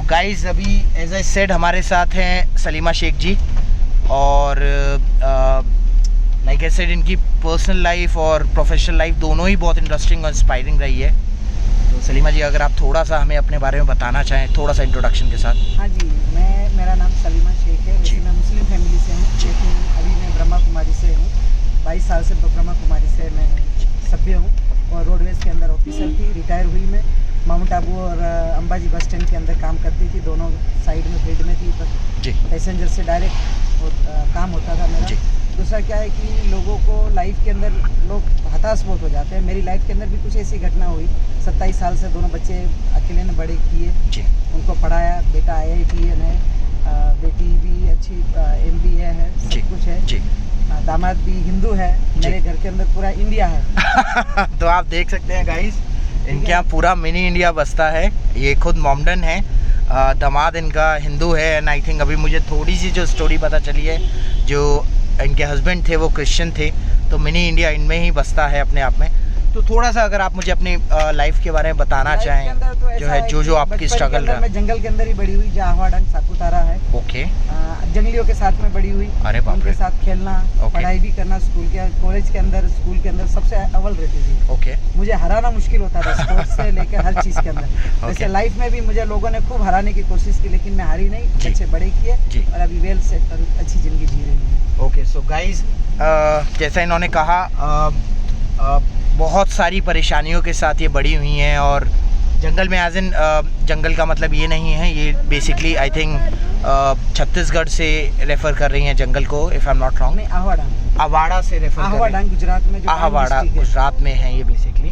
Guys अभी as I said हमारे साथ हैं सलीमा शेख जी और लाइक आई सेड इनकी पर्सनल लाइफ और प्रोफेशनल लाइफ दोनों ही बहुत इंटरेस्टिंग और इंस्पायरिंग रही है। तो सलीमा जी अगर आप थोड़ा सा हमें अपने बारे में बताना चाहें थोड़ा सा इंट्रोडक्शन के साथ। हाँ जी, मेरा नाम सलीमा शेख है। वैसे मैं मुस्लिम फैमिली से हूँ, लेकिन अभी मैं ब्रह्मा कुमारी से हूँ। 22 साल से ब्रह्मा कुमारी से मैं सभ्य हूँ और रोडवेज़ के अंदर ऑफिसर थी। रिटायर हुई मैं माउंट आबू और अंबाजी बस स्टैंड के अंदर काम करती थी, दोनों साइड में फील्ड में थी। पर पैसेंजर से डायरेक्ट काम होता था मेरा। दूसरा क्या है कि लोगों को लाइफ के अंदर लोग हताश बहुत हो जाते हैं। मेरी लाइफ के अंदर भी कुछ ऐसी घटना हुई। 27 साल से दोनों बच्चे अकेले ने बड़े किए, उनको पढ़ाया। बेटा IITN है, बेटी भी अच्छी MBA है, सब कुछ है। दामाद भी हिंदू है। मेरे घर के अंदर पूरा इंडिया है। तो आप देख सकते हैं गाइस, इनके यहाँ पूरा मिनी इंडिया बसता है। ये खुद मोमडन है, दामाद इनका हिंदू है एंड आई थिंक अभी मुझे थोड़ी सी जो स्टोरी पता चली है, जो इनके हस्बैंड थे वो क्रिश्चियन थे, तो मिनी इंडिया इनमें ही बसता है अपने आप में। तो थोड़ा सा अगर आप मुझे अपनी लाइफ के बारे में बताना चाहें, जो है जो आपकी स्ट्रगल रहा। मैं जंगल के अंदर ही बड़ी हुई, जहाँ आहवाडंग सापुतारा है। ओके। जंगलियों के साथ में बड़ी हुई। अरे बाप रे। उनके साथ खेलना, पढ़ाई भी करना, स्कूल के अंदर सबसे अव्वल रहती थी। ओके। मुझे हराना मुश्किल होता था, स्पोर्ट्स से लेकर हर चीज़ के अंदर। वैसे लाइफ में भी मुझे लोगों ने खूब हराने की कोशिश की, लेकिन मैं हारी नहीं, अच्छे बड़े किए और अभी वेल सेट अच्छी जिंदगी जी रही हूँ। ओके, सो गाइज जैसा इन्होंने कहा बहुत सारी परेशानियों के साथ ये बड़ी हुई हैं और जंगल में एज इन जंगल का मतलब ये नहीं है, ये बेसिकली आई थिंक छत्तीसगढ़ से रेफ़र कर रही हैं जंगल को, if I am not wrong. आवाड़ा से रेफ़र कर रही हैं। आहवाडंग गुजरात में, आवाड़ा गुजरात में है ये बेसिकली।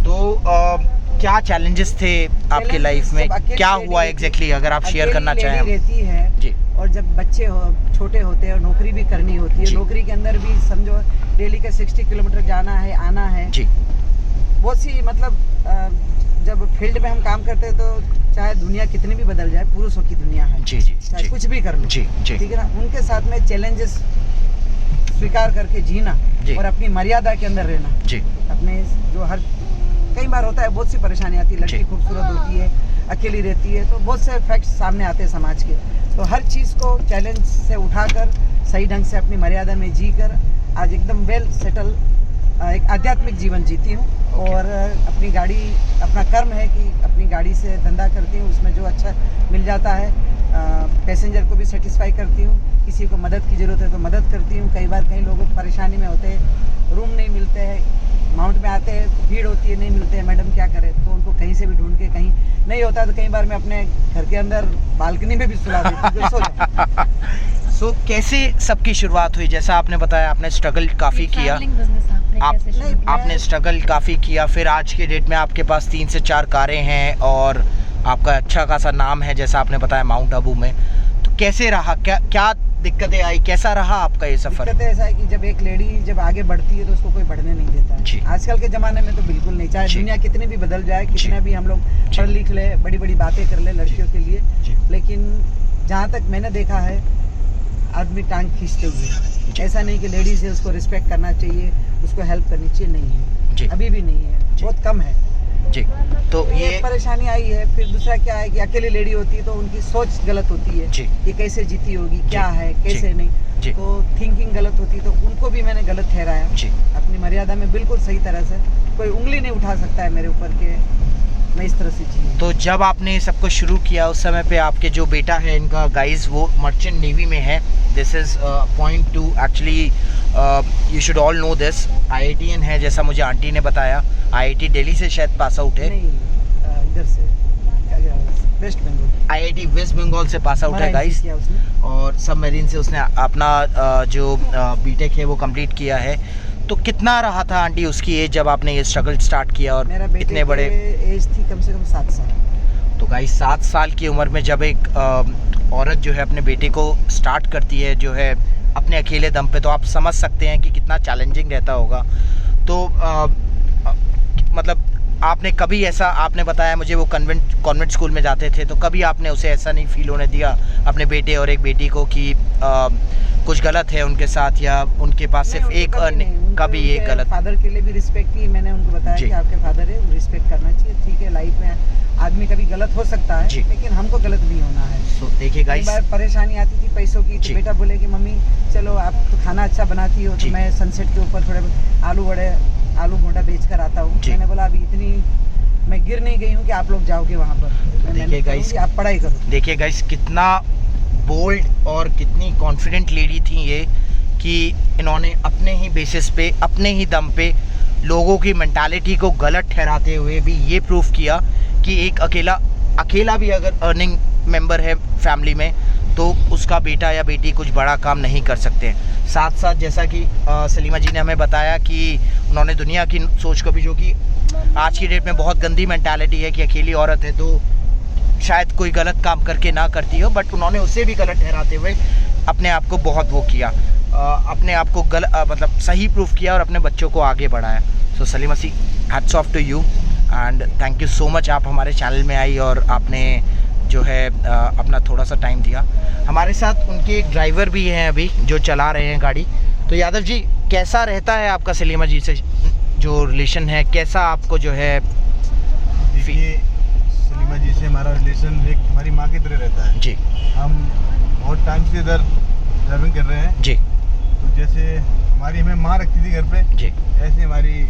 तो क्या चैलेंजेस थे आपकी लाइफ में, क्या हुआ एग्जैक्टली, अगर आप शेयर करना चाहें। रहती है जी। और जब बच्चे छोटे होते हैं और नौकरी भी करनी होती है, नौकरी के अंदर भी समझो डेली का 60 किलोमीटर जाना है, आना है जी। बहुत सी मतलब जब फील्ड में हम काम करते हैं तो चाहे दुनिया कितनी भी बदल जाए, पुरुषों की दुनिया है जी, चाहे कुछ भी कर लो जी, ठीक है ना। उनके साथ में चैलेंजेस स्वीकार करके जीना और अपनी मर्यादा के अंदर रहना जी। अपने जो हर कई बार होता है, बहुत सी परेशानी आती है। लड़की खूबसूरत होती है, अकेली रहती है, तो बहुत से फैक्ट्स सामने आते हैं समाज के। तो हर चीज़ को चैलेंज से उठाकर सही ढंग से अपनी मर्यादा में जी कर आज एकदम वेल सेटल एक आध्यात्मिक जीवन जीती हूँ। और अपनी गाड़ी, अपना कर्म है कि अपनी गाड़ी से धंधा करती हूँ, उसमें जो अच्छा मिल जाता है पैसेंजर को भी सेटिस्फाई करती हूँ। किसी को मदद की ज़रूरत है तो मदद करती हूँ। कई बार कई लोग परेशानी में होते हैं, रूम नहीं मिलते हैं, माउंट में आते हैं, भीड़ होती है, नहीं मिलते हैं, मैडम क्या करें, तो उनको कहीं से भी ढूंढ के, कहीं नहीं होता तो कई बार मैं अपने घर के अंदर बालकनी में भी सुला देती हूँ। सो कैसे सबकी शुरुआत हुई? जैसा आपने बताया आपने स्ट्रगल काफ़ी किया, आपने स्ट्रगल काफ़ी किया, फिर आज के डेट में आपके पास 3 से 4 कारें हैं और आपका अच्छा खासा नाम है, जैसा आपने बताया माउंट आबू में। तो कैसे रहा, क्या दिक्कतें आई, कैसा रहा आपका ये सफ़र? दिक्कतें ऐसा है कि जब एक लेडी जब आगे बढ़ती है तो उसको कोई बढ़ने नहीं देता है। आजकल के ज़माने में तो बिल्कुल नहीं, चाहे दुनिया कितनी भी बदल जाए, कितना भी हम लोग पढ़ लिख ले, बड़ी बड़ी बातें कर ले लड़कियों के लिए, लेकिन जहाँ तक मैंने देखा है आदमी टांग खींचते हुए। ऐसा नहीं कि लेडीज़ है उसको रिस्पेक्ट करना चाहिए, उसको हेल्प करनी चाहिए, नहीं है, अभी भी नहीं है, बहुत कम है जी। तो ये परेशानी आई है। फिर दूसरा क्या है कि अकेली लेडी होती है तो उनकी सोच गलत होती है कि कैसे जीती होगी, क्या है, कैसे नहीं, तो थिंकिंग गलत होती है, तो उनको भी मैंने गलत ठहराया। अपनी मर्यादा में बिल्कुल सही तरह से, कोई उंगली नहीं उठा सकता है मेरे ऊपर के मैं इस तरह से जी। तो जब आपने सब कुछ शुरू किया उस समय पे आपके जो बेटा है इनका गाइज वो मर्चेंट नेवी में है। This is point two actually you should all know this. IITN है, जैसा मुझे आंटी ने बताया। IIT दिल्ली से शायद पास आउट है, इधर से वेस्ट बंगाल, IIT वेस्ट बंगाल से पास आउट है गाइज, और सबमरीन से उसने अपना जो बीटेक है वो कंप्लीट किया है। तो कितना रहा था आंटी उसकी एज जब आपने ये स्ट्रगल स्टार्ट किया? और इतने बड़े एज थी कम से कम 7 साल। तो गाइस 7 साल की उम्र में जब एक औरत जो है अपने बेटे को स्टार्ट करती है जो है अपने अकेले दम पे, तो आप समझ सकते हैं कि कितना चैलेंजिंग रहता होगा। तो मतलब आपने कभी ऐसा, आपने बताया मुझे वो कॉन्वेंट स्कूल में जाते थे, तो कभी आपने उसे ऐसा नहीं फील होने दिया अपने बेटे और एक बेटी को कि कुछ गलत है उनके साथ, या उनके पास सिर्फ एक कभी ये गलत। फादर के लिए भी रिस्पेक्ट की, मैंने उनको बताया कि आपके फादर है, रिस्पेक्ट करना चाहिए। ठीक है, लाइफ में आदमी कभी गलत हो सकता है, लेकिन हमको गलत नहीं होना है। देखिए गाइस, बार परेशानी आती थी पैसों की, तो बेटा बोले कि मम्मी चलो आप तो खाना अच्छा बनाती हो, तो मैं सनसेट के ऊपर थोड़े आलू बोंडा बेच कर आता हूँ। मैंने बोला अभी इतनी मैं गिर नहीं गई हूँ कि आप लोग जाओगे वहाँ पर। देखिए गाइस, आप पढ़ाई करो। देखिए गाइस, कितना बोल्ड और कितनी कॉन्फिडेंट लेडी थी ये, कि इन्होंने अपने ही बेसिस पे, अपने ही दम पे लोगों की मेंटालिटी को गलत ठहराते हुए भी ये प्रूफ किया कि एक अकेला भी अगर अर्निंग मेंबर है फैमिली में, तो उसका बेटा या बेटी कुछ बड़ा काम नहीं कर सकते। साथ साथ जैसा कि सलीमा जी ने हमें बताया कि उन्होंने दुनिया की सोच को भी, जो कि आज की डेट में बहुत गंदी मेंटालिटी है कि अकेली औरत है तो शायद कोई गलत काम करके ना करती हो, बट उन्होंने उसे भी गलत ठहराते हुए अपने आप को बहुत वो किया, अपने आप को मतलब सही प्रूफ किया और अपने बच्चों को आगे बढ़ाया। सो सलीमा सी, hats off to you and thank you so much. आप हमारे चैनल में आई और आपने जो है अपना थोड़ा सा टाइम दिया। हमारे साथ उनके एक ड्राइवर भी हैं अभी जो चला रहे हैं गाड़ी। तो यादव जी, कैसा रहता है आपका सलीमा जी से जो रिलेशन है, कैसा आपको जो है? देखिए, सलीमा जी से हमारा रिलेशन एक हमारी माँ की तरह रहता है जी। हम बहुत टाइम से इधर ड्राइविंग कर रहे हैं जी। तो जैसे हमारी हमें माँ रखती थी घर पे जी, ऐसे हमारी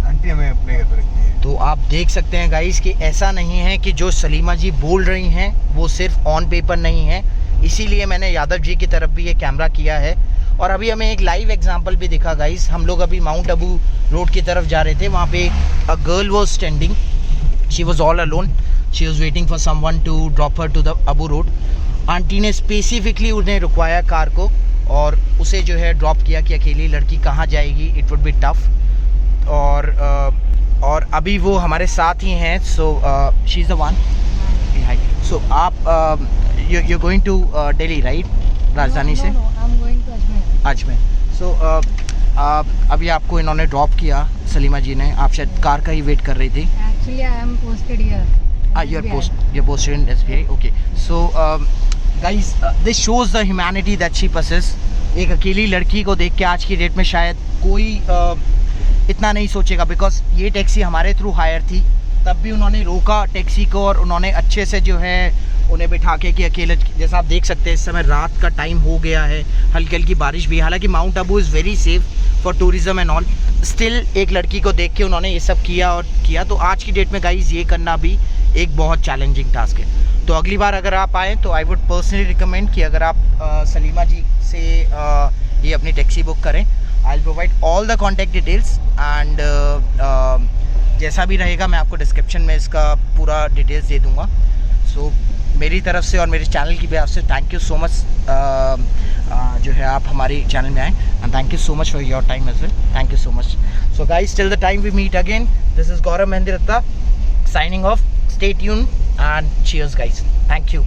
आंटी हमें अपने घर पे रखती है। तो आप देख सकते हैं गाइस कि ऐसा नहीं है कि जो सलीमा जी बोल रही हैं वो सिर्फ ऑन पेपर नहीं है। इसीलिए मैंने यादव जी की तरफ भी ये कैमरा किया है। और अभी हमें एक लाइव एग्जांपल भी दिखा गाइस। हम लोग अभी माउंट अबू रोड की तरफ जा रहे थे, वहाँ पे a girl was standing, she was all alone, she was waiting for someone to drop her to the Abu Road. Aunty ने स्पेसिफिकली उन्हें रुकवाया कार को और उसे जो है ड्रॉप किया कि अकेली लड़की कहाँ जाएगी, इट वुड बी टफ। और अभी वो हमारे साथ ही हैं। So she is the one. So आप you going to Delhi right, Rajdhani से? अजमेर। सो अभी आपको इन्होंने ड्रॉप किया सलीमा जी ने, आप शायद कार का ही वेट कर रही थी। Actually, I am posted here. You're posted in SBI. Okay. So guys, this shows the humanity that she possesses. एक अकेली लड़की को देख के आज की डेट में शायद कोई इतना नहीं सोचेगा, बिकॉज ये टैक्सी हमारे थ्रू हायर थी, तब भी उन्होंने रोका टैक्सी को और उन्होंने अच्छे से जो है उन्हें बिठा के कि अकेले, जैसा आप देख सकते हैं इस समय रात का टाइम हो गया है, हल्की हल्की बारिश भी, हालांकि mount Abu is very safe for tourism and all, still एक लड़की को देख के उन्होंने ये सब किया। तो आज की डेट में गाइज ये करना भी एक बहुत चैलेंजिंग टास्क है। तो अगली बार अगर आप आएँ तो आई वुड पर्सनली रिकमेंड कि अगर आप सलीमा जी से ये अपनी टैक्सी बुक करें। I will provide all the contact details and जैसा भी रहेगा मैं आपको डिस्क्रिप्शन में इसका पूरा डिटेल्स दे दूँगा। सो मेरी तरफ से और मेरे चैनल की वजह से थैंक यू सो मच जो है आप हमारे चैनल में आए, and thank you so much for your time as well. Thank you so much. So guys, till the time we meet again, this is Gaurav Mehendiratta signing off. Stay tuned and cheers guys. Thank you.